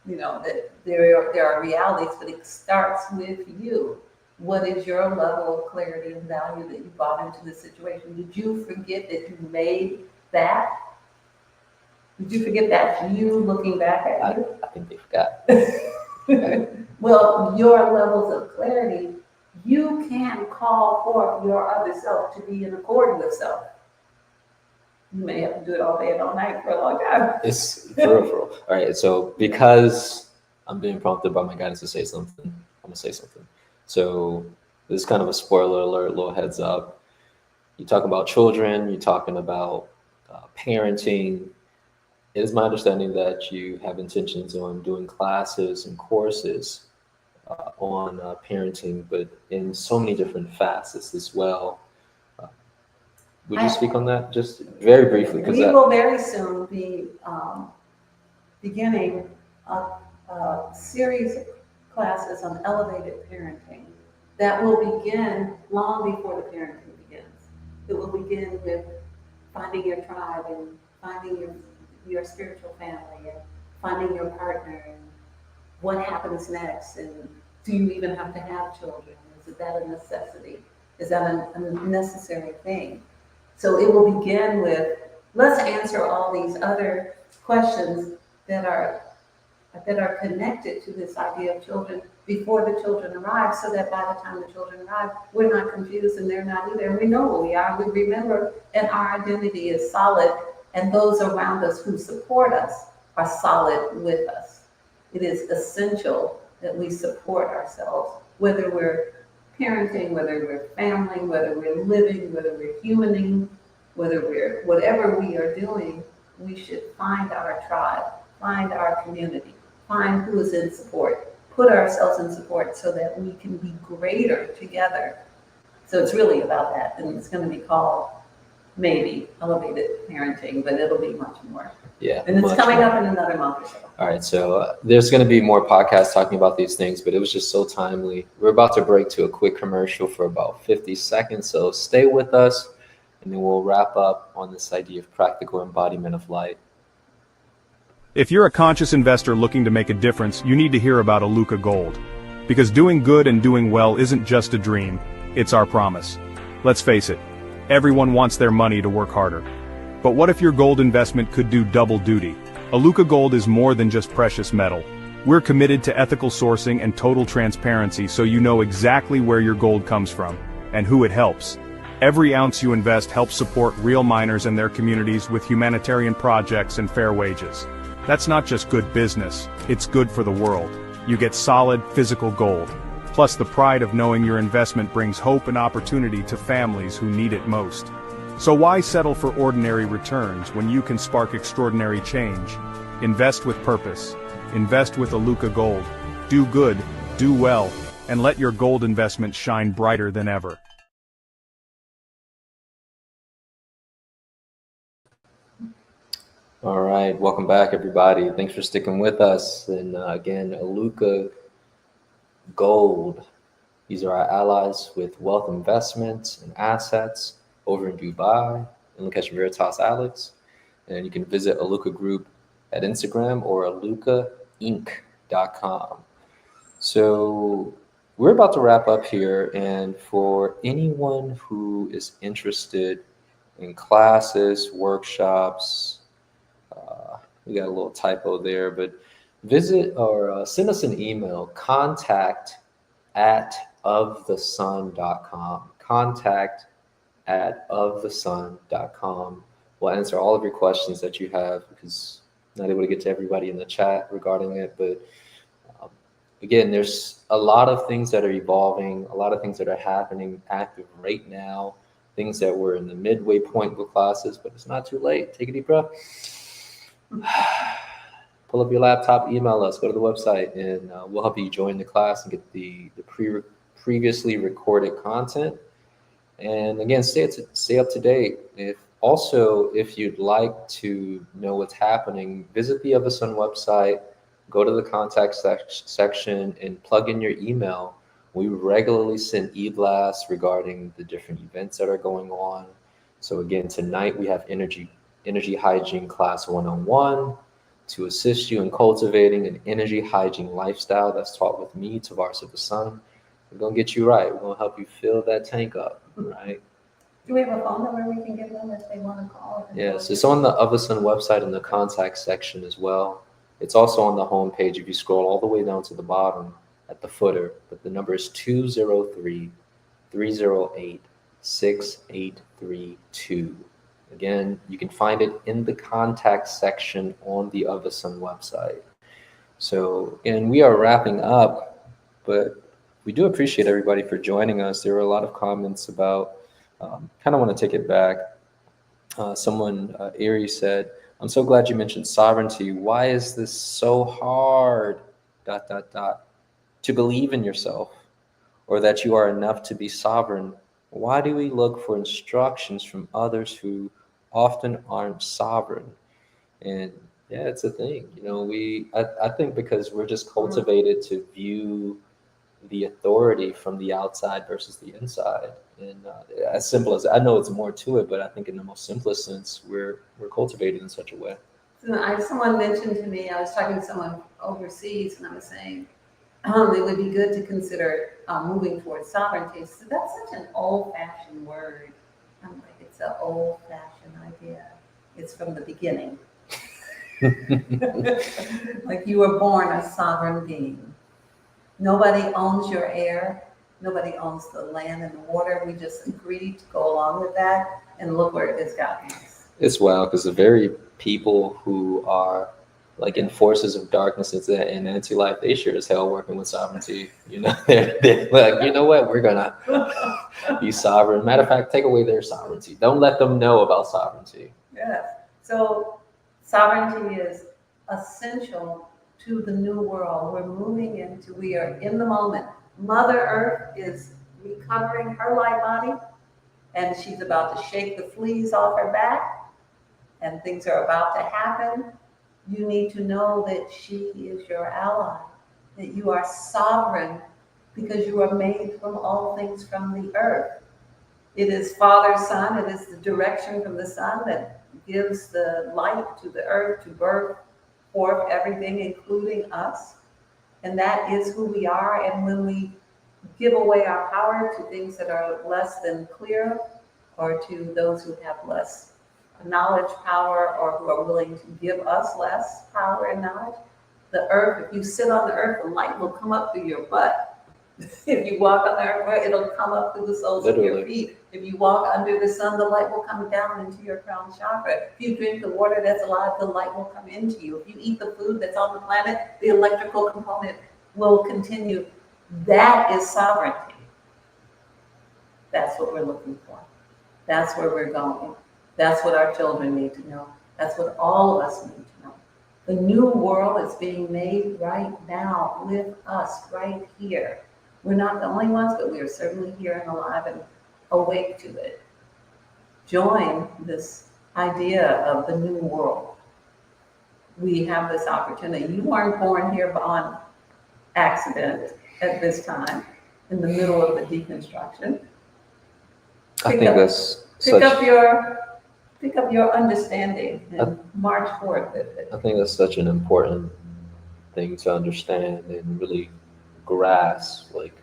That there are realities, but it starts with you. What is your level of clarity and value that you brought into the situation? Did you forget that you made that? Did you forget that you looking back at you? I think they forgot. Well, your levels of clarity, you can call forth your other self to be in accord with self. You may have to do it all day and all night for a long time. It's for real. All right. So because I'm being prompted by my guidance to say something, I'm gonna say something. So this is kind of a spoiler alert, little heads up. You talk about children, you're talking about parenting. It is my understanding that you have intentions on doing classes and courses on parenting, but in so many different facets as well. Uh, Would you speak on that just very briefly? We will very soon be beginning a series of classes on elevated parenting that will begin long before the parenting begins. It will begin with finding your tribe and finding your spiritual family and finding your partner and what happens next, and do you even have to have children? Is that a necessity? Is that a necessary thing? So it will begin with, let's answer all these other questions that are connected to this idea of children before the children arrive, so that by the time the children arrive, we're not confused and they're not either. And we know who we are, we remember, and our identity is solid, and those around us who support us are solid with us. It is essential that we support ourselves, whether we're parenting, whether we're family, whether we're living, whether we're humaning, whether we're, whatever we are doing, we should find our tribe, find our community, find who is in support, put ourselves in support so that we can be greater together. So it's really about that, and it's going to be called maybe elevated parenting, but it'll be much more. Yeah. And it's coming up in another month or so. All right. So there's going to be more podcasts talking about these things, but it was just so timely. We're about to break to a quick commercial for about 50 seconds. So stay with us, and then we'll wrap up on this idea of practical embodiment of light. If you're a conscious investor looking to make a difference, you need to hear about Aluka Gold. Because doing good and doing well isn't just a dream, it's our promise. Let's face it, everyone wants their money to work harder. But what if your gold investment could do double duty? Aluka Gold is more than just precious metal. We're committed to ethical sourcing and total transparency, so you know exactly where your gold comes from, and who it helps. Every ounce you invest helps support real miners and their communities with humanitarian projects and fair wages. That's not just good business, it's good for the world. You get solid, physical gold, plus the pride of knowing your investment brings hope and opportunity to families who need it most. So why settle for ordinary returns when you can spark extraordinary change? Invest with purpose. Invest with Aluka Gold. Do good, do well, and let your gold investment shine brighter than ever. All right, welcome back, everybody. Thanks for sticking with us. And again, Aluka Gold. These are our allies with wealth investments and assets over in Dubai, in Lakesh Veritas Alex. And you can visit Aluka Group at Instagram or alukainc.com. So we're about to wrap up here. And for anyone who is interested in classes, workshops, we got a little typo there, but visit or send us an email, contact@ofthesun.com. Contact@ofthesun.com. We'll answer all of your questions that you have, because I'm not able to get to everybody in the chat regarding it. But again, there's a lot of things that are evolving, a lot of things that are happening active right now, things that we're in the midway point with classes, but it's not too late. Take a deep breath. Pull up your laptop, email us, go to the website, and we'll help you join the class and get the previously recorded content. And again, stay up to date. If you'd like to know what's happening, visit the Of the Sun website, go to the contact section, and plug in your email. We regularly send e-blasts regarding the different events that are going on. So again, tonight we have Energy Hygiene Class 101 to assist you in cultivating an energy hygiene lifestyle that's taught with me, Tavares of the Sun. We're going to get you right. We're going to help you fill that tank up, right? Do we have a phone number we can give them if they want to call? Yes, it's on the Of the Sun website in the contact section as well. It's also on the home page if you scroll all the way down to the bottom at the footer. But the number is 203-308-6832. Again, you can find it in the contact section on the Of the Sun website. So again, we are wrapping up, but we do appreciate everybody for joining us. There were a lot of comments about, kind of want to take it back. Someone, Ari, said, "I'm so glad you mentioned sovereignty. Why is this so hard, ... to believe in yourself, or that you are enough to be sovereign Why do we look for instructions from others who often aren't sovereign? And yeah, it's a thing. I think because we're just cultivated to view the authority from the outside versus the inside. And as simple as I know, it's more to it, but I think in the most simplest sense, we're cultivated in such a way. So someone mentioned to me, I was talking to someone overseas, and I was saying it would be good to consider moving towards sovereignty. So that's such an old-fashioned word. I'm like, it's an old-fashioned idea. It's from the beginning. Like you were born a sovereign being. Nobody owns your air. Nobody owns the land and the water. We just agreed to go along with that, and look where it has gotten us. It's wild because the very people who are like in forces of darkness and anti-life, they sure as hell working with sovereignty. They're like, you know what, we're gonna be sovereign. Matter of fact, take away their sovereignty. Don't let them know about sovereignty. Yes. So sovereignty is essential to the new world. We are in the moment. Mother Earth is recovering her light body, and she's about to shake the fleas off her back, and things are about to happen. You need to know that she is your ally, that you are sovereign because you are made from all things from the earth. It is Father, Son, it is the direction from the sun that gives the light to the earth to birth forth everything, including us. And that is who we are. And when we give away our power to things that are less than clear, or to those who have less knowledge, power, or who are willing to give us less power and knowledge, the earth, if you sit on the earth, the light will come up through your butt. If you walk on the earth, it'll come up through the soles of your feet. If you walk under the sun, the light will come down into your crown chakra. If you drink the water that's alive, the light will come into you. If you eat the food that's on the planet, the electrical component will continue. That is sovereignty. That's what we're looking for. That's where we're going. That's what our children need to know. That's what all of us need to know. The new world is being made right now with us, right here. We're not the only ones, but we are certainly here and alive and awake to it. Join this idea of the new world. We have this opportunity. You weren't born here on accident at this time, in the middle of the deconstruction. Pick up your understanding and march forward with it. I think that's such an important thing to understand and really grasp, like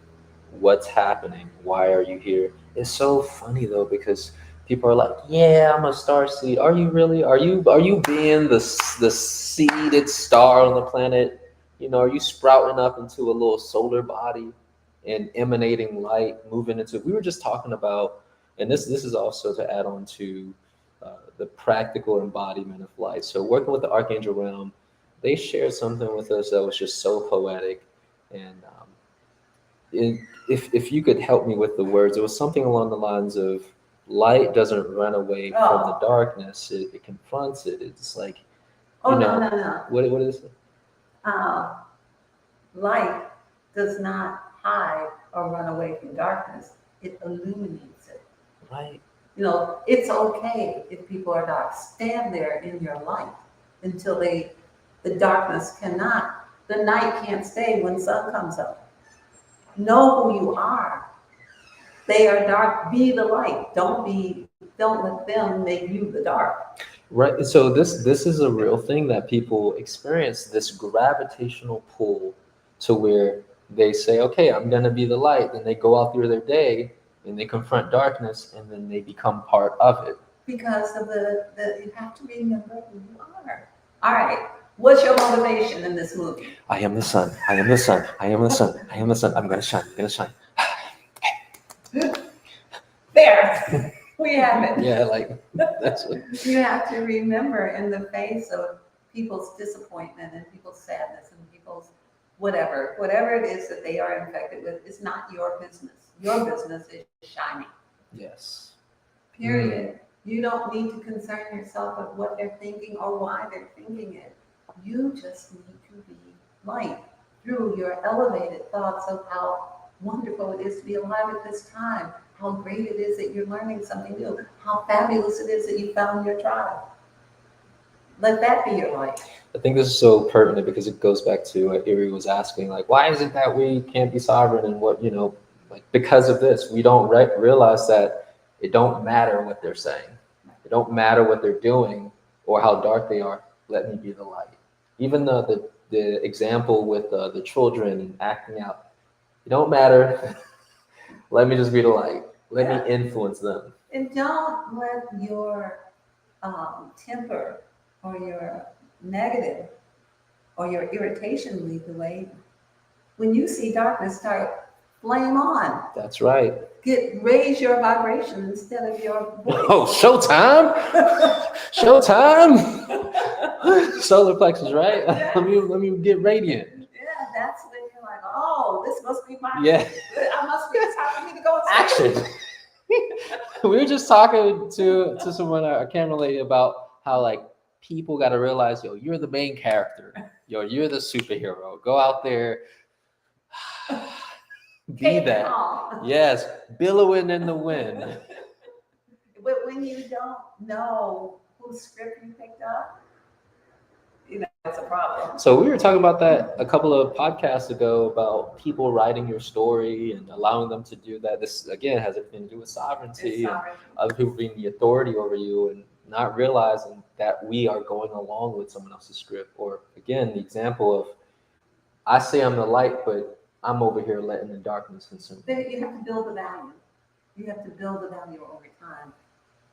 what's happening. Why are you here? It's so funny though, because people are like, "Yeah, I'm a star seed." Are you really? Are you being the seeded star on the planet? Are you sprouting up into a little solar body and emanating light, moving into? We were just talking about, and this is also to add on to the practical embodiment of light. So working with the Archangel realm, they shared something with us that was just so poetic. And if you could help me with the words, it was something along the lines of light doesn't run away from the darkness. It confronts it. It's like, No. What is it? Light does not hide or run away from darkness. It illuminates it. Right. It's okay if people are dark. Stand there in your light until the darkness cannot, the night can't stay when sun comes up. Know who you are. They are dark. Be the light. Don't let them make you the dark. Right. So this is a real thing that people experience, this gravitational pull to where they say, okay, I'm going to be the light. Then they go out through their day and they confront darkness, and then they become part of it. Because of you have to remember who you are. All right. What's your motivation in this movie? I am the sun. I am the sun. I am the sun. I am the sun. I'm going to shine. I'm going to shine. There. We have it. Yeah, like that's what you have to remember, in the face of people's disappointment and people's sadness and people's whatever it is that they are infected with, is not your business. Your business is shining. Yes. Period. You don't need to concern yourself with what they're thinking or why they're thinking it. You just need to be light through your elevated thoughts of how wonderful it is to be alive at this time. how great it is that you're learning something new, how fabulous it is that you found your tribe. Let that be your light. I think this is so pertinent because it goes back to what Erie was asking, like, why is it that we can't be sovereign and what, like, because of this, we don't realize that it don't matter what they're saying. It don't matter what they're doing or how dark they are. Let me be the light. Even the example with the children and acting out, it don't matter. Let me just be the light. Let me influence them. And don't let your temper or your negative or your irritation lead the way. When you see darkness, start flame on. That's right. Raise your vibration instead of your voice. Oh, showtime! Showtime! Solar plexus, right? Yeah. Let me get radiant. Yeah, that's when you're like, oh, this must be my. Yeah. I must be time for me to go Action. We were just talking to someone, a camera lady, about how like people got to realize, yo, you're the main character. Yo, you're the superhero. Go out there. Be that. Yes, billowing in the wind. But when you don't know whose script you picked up, it's a problem. So we were talking about that a couple of podcasts ago about people writing your story and allowing them to do that. This again has everything to do with sovereignty and other people being the authority over you and not realizing that we are going along with someone else's script. Or again, the example of I say I'm the light, but I'm over here letting the darkness consume. Then you have to build the value. You have to build the value over time.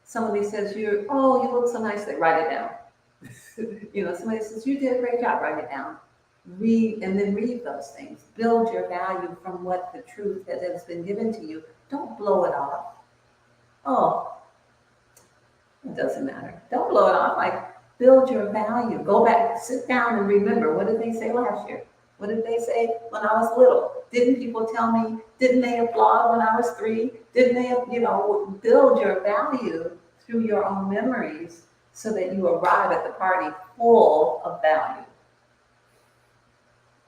Somebody says you look so nice, they write it down. Somebody says you did a great job, write it down. Read those things. Build your value from what the truth that has been given to you. Don't blow it off. Oh, it doesn't matter. Don't blow it off. Like, build your value. Go back, sit down and remember, what did they say last year? What did they say when I was little? Didn't people tell me? Didn't they applaud when I was 3? Didn't they, build your value through your own memories so that you arrive at the party full of value.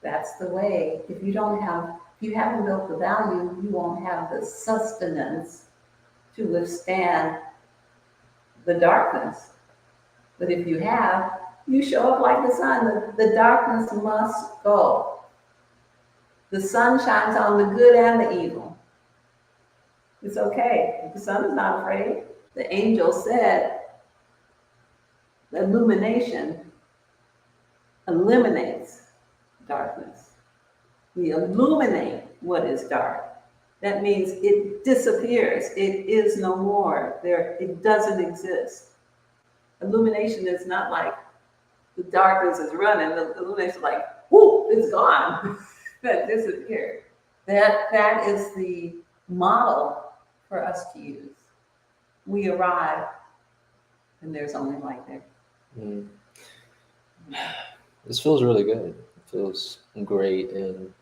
That's the way. If you haven't built the value, you won't have the sustenance to withstand the darkness. But if you have, you show up like the sun. The darkness must go. The sun shines on the good and the evil. It's okay. The sun is not afraid. The angel said, the illumination eliminates darkness. We illuminate what is dark. That means it disappears. It is no more. It doesn't exist. Illumination is not like the darkness is running. The illumination is like, whoo, it's gone. That disappeared. That is the model for us to use. We arrive, and there's only light there. Mm. This feels really good. It feels great, and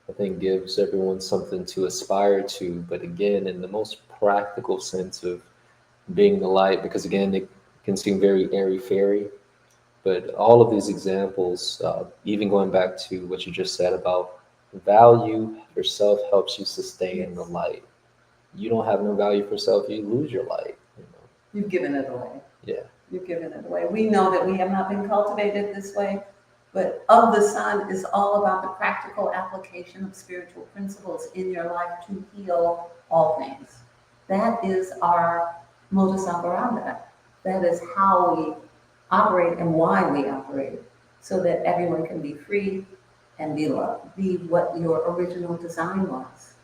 I think gives everyone something to aspire to. But again, in the most practical sense of being the light, because again, it can seem very airy-fairy. But all of these examples, even going back to what you just said about value yourself helps you sustain the light. You don't have no value for self, you lose your light. You've given it away. Yeah. You've given it away. We know that we have not been cultivated this way, but Of the Sun is all about the practical application of spiritual principles in your life to heal all things. That is our modus operandi. That is how we operate and why we operate, so that everyone can be free and be loved, be what your original design was.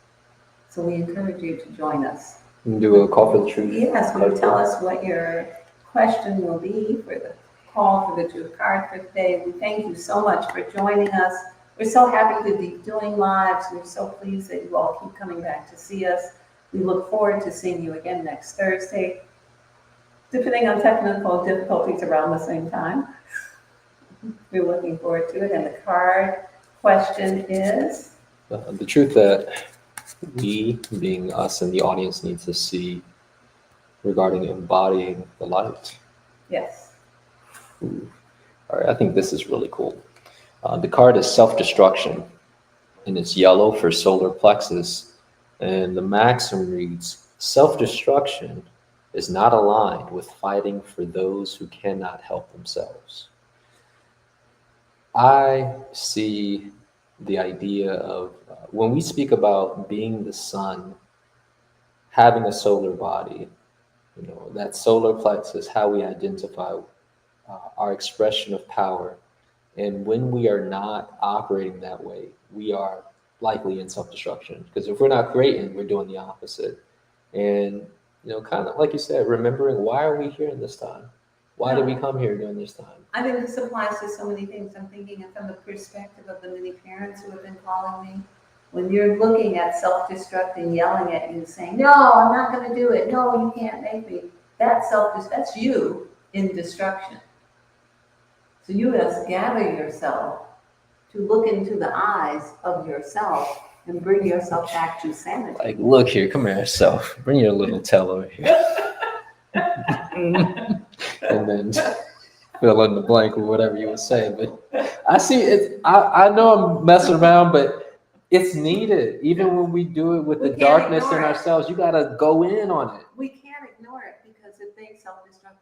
So we encourage you to join us. Do a call for the truth. Yes, will you tell us what your question will be for the call for the truth card for today? We thank you so much for joining us. We're so happy to be doing lives. We're so pleased that you all keep coming back to see us. We look forward to seeing you again next Thursday, depending on technical difficulties around the same time. We're looking forward to it. And the card question is? The truth that we, being us and the audience, need to see regarding embodying the light. Yes. Ooh. All right, I think this is really cool. The card is self-destruction, and it's yellow for solar plexus. And the maxim reads, Self-destruction is not aligned with fighting for those who cannot help themselves. I see the idea of when we speak about being the sun, having a solar body, that solar plexus, how we identify our expression of power. And when we are not operating that way, we are likely in self-destruction. Because if we're not creating, we're doing the opposite. And, kind of like you said, remembering why are we here in this time? Why did we come here during this time? I think this applies to so many things. I'm thinking from the perspective of the many parents who have been calling me. When you're looking at self-destruct and yelling at you, saying, no, I'm not going to do it. No, you can't make me. That's you in destruction. So you must gather yourself to look into the eyes of yourself and bring yourself back to sanity. Like, look here, come here, self. Bring your little tail over here. And then fill in the blank or whatever you would say. But I see it. I know I'm messing around, but it's needed. Even when we do it with the darkness in ourselves, you got to go in on it. We can't ignore it because if they self-destruct,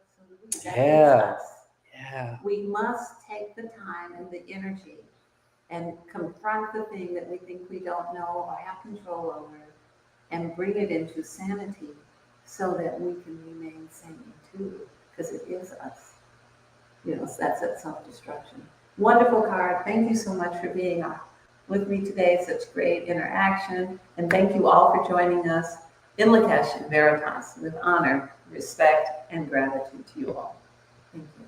Yeah. We must take the time and the energy and confront the thing that we think we don't know or have control over and bring it into sanity so that we can remain sane too, because it is us. So that's that self-destruction. Wonderful card. Thank you so much for being with me today. Such great interaction. And thank you all for joining us in Lakesh and Veritas with honor, respect, and gratitude to you all. Thank you.